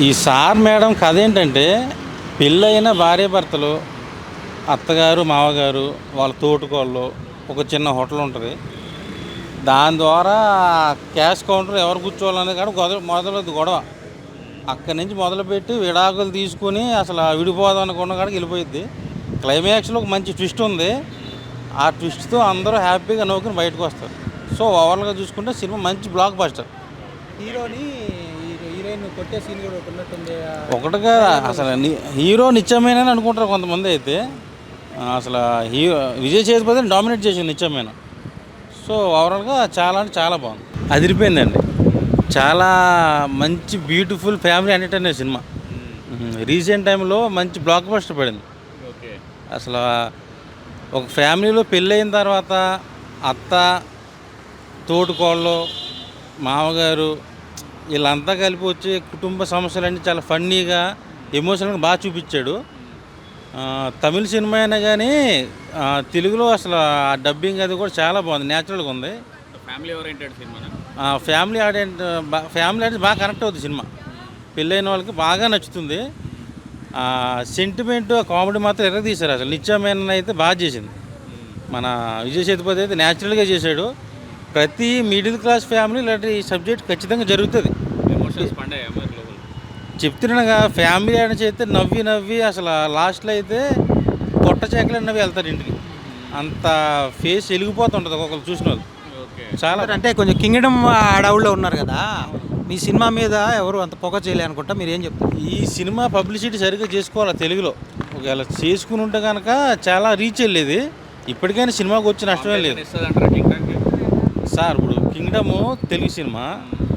ఈ sir madam కథ ఏంటంటే, పెళ్ళైన భార్యాభర్తలు, అత్తగారు మామగారు వాళ్ళ తోటికోళ్ళు ఒక చిన్న హోటల్ ఉంటుంది. దాని ద్వారా క్యాష్ కౌంటర్ ఎవరు కూర్చోవాలనేది కానీ మొదలవుతుంది గొడవ. అక్కడి నుంచి మొదలుపెట్టి విడాకులు తీసుకుని అసలు విడిపోదాం అనుకున్న కాడికి వెళ్ళిపోయింది. క్లైమాక్స్లో ఒక మంచి ట్విస్ట్ ఉంది. ఆ ట్విస్ట్తో అందరూ హ్యాపీగా నవ్వుకుని బయటకు వస్తారు. సో ఓవరాల్గా చూసుకుంటే సినిమా మంచి బ్లాక్ బస్టర్. హీరోని హీరోయిన్ కొట్టే సీన్ కూడా ఒకటి ఉన్నట్టుంది. ఒకటిగా అసలు హీరో నిత్యమైన అనుకుంటారు కొంతమంది అయితే. అసలు విజయ్ సేతుపతిని డామినేట్ చేసింది నిత్యమైన. సో ఓవరాల్గా చాలా అంటే చాలా బాగుంది, అదిరిపోయిందండి. చాలా మంచి beautiful family entertainer cinema. Recent టైంలో మంచి బ్లాక్ బస్టర్ పడింది. అసలు ఒక ఫ్యామిలీలో పెళ్ళయిన తర్వాత అత్త, తోటికోళ్ళు, మామగారు వీళ్ళంతా కలిపి వచ్చి కుటుంబ సమస్యలన్నీ చాలా ఫన్నీగా ఎమోషనల్గా బాగా చూపించాడు. తమిళ సినిమా అయినా కానీ తెలుగులో అసలు ఆ డబ్బింగ్ అది కూడా చాలా బాగుంది, న్యాచురల్గా ఉంది. Family oriented cinema. Family audience బాగా కనెక్ట్ అవుతుంది సినిమా. పెళ్ళైన వాళ్ళకి బాగా నచ్చుతుంది. సెంటిమెంట్ కామెడీ మాత్రం ఎర్ర తీశారు. అసలు నిత్యమైన అయితే బాగా చేసింది. మన విజయ్ సేతుపతి అయితే న్యాచురల్గా చేశాడు. ప్రతి మిడిల్ క్లాస్ ఫ్యామిలీ ఇలాంటి సబ్జెక్ట్ ఖచ్చితంగా జరుగుతుంది. చెప్తున్నాగా, ఫ్యామిలీ ఆడియన్స్ అయితే నవ్వి నవ్వి అసలు లాస్ట్లో అయితే పొట్ట చేకలని నవ్వి వెళ్తారు ఇంటికి. అంత ఫేస్ వెలిగిపోతుంటుంది ఒక్కొక్కరు చూసిన వాళ్ళు. చాలా అంటే కొంచెం కింగ్డమ్ అడవుల్లో ఉన్నారు కదా, మీ సినిమా మీద ఎవరు అంత పొగ చేయలే అనుకుంటా, మీరు ఏం చెప్తారు? ఈ సినిమా పబ్లిసిటీ సరిగ్గా చేసుకోవాలి తెలుగులో. ఒకవేళ చేసుకుని ఉంటే కనుక చాలా రీచ్ వెళ్ళేది. ఇప్పటికైనా సినిమాకి వచ్చి నష్టమే లేదు సార్. ఇప్పుడు కింగ్డమ్ తెలుగు సినిమా,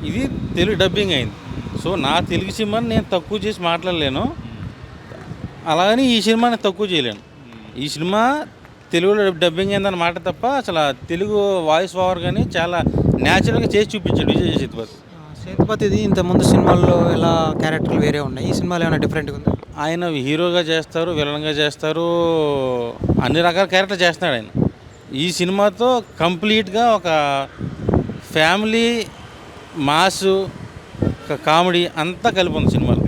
ఇది తెలుగు డబ్బింగ్ అయింది. సో నా తెలుగు సినిమాని నేను తక్కువ చేసి మాట్లాడలేను, అలాగని ఈ సినిమాని తక్కువ చేయలేను. ఈ సినిమా తెలుగులో డబ్బింగ్ అయిందని మాట తప్ప అసలు తెలుగు వాయిస్ ఓవర్ కానీ చాలా న్యాచురల్గా చేసి చూపించాడు విజయ్ సేతుపతి. సేతుపతిది ఇంతకుముందు సినిమాల్లో ఎలా క్యారెక్టర్లు వేరే ఉన్నాయి, ఈ సినిమాలో ఏమైనా డిఫరెంట్గా ఉందా? ఆయన హీరోగా చేస్తారు, విలన్గా చేస్తారు, అన్ని రకాల క్యారెక్టర్ చేస్తున్నాడు ఆయన. ఈ సినిమాతో కంప్లీట్గా ఒక ఫ్యామిలీ మాసు కామెడీ అంతా కలిపి ఉంది సినిమాలో.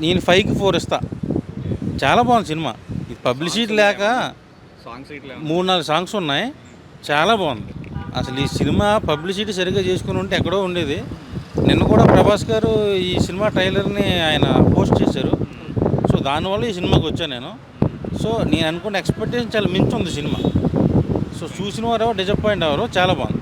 నేను 5కి 4 ఇస్తా. చాలా బాగుంది సినిమా. ఇది పబ్లిసిటీ లేక 3-4 సాంగ్స్ ఉన్నాయి, చాలా బాగుంది. అసలు ఈ సినిమా పబ్లిసిటీ సరిగ్గా చేసుకుని ఉంటే ఎక్కడో ఉండేది. నిన్న కూడా ప్రభాస్ గారు ఈ సినిమా ట్రైలర్ని ఆయన పోస్ట్ చేశారు. సో దానివల్ల ఈ సినిమాకి వచ్చాను నేను. సో నేను అనుకున్న ఎక్స్పెక్టేషన్ చాలా మించి ఉంది సినిమా. సో చూసిన వారు డిసప్పాయింట్ అవ్వరు, చాలా బాగుంది.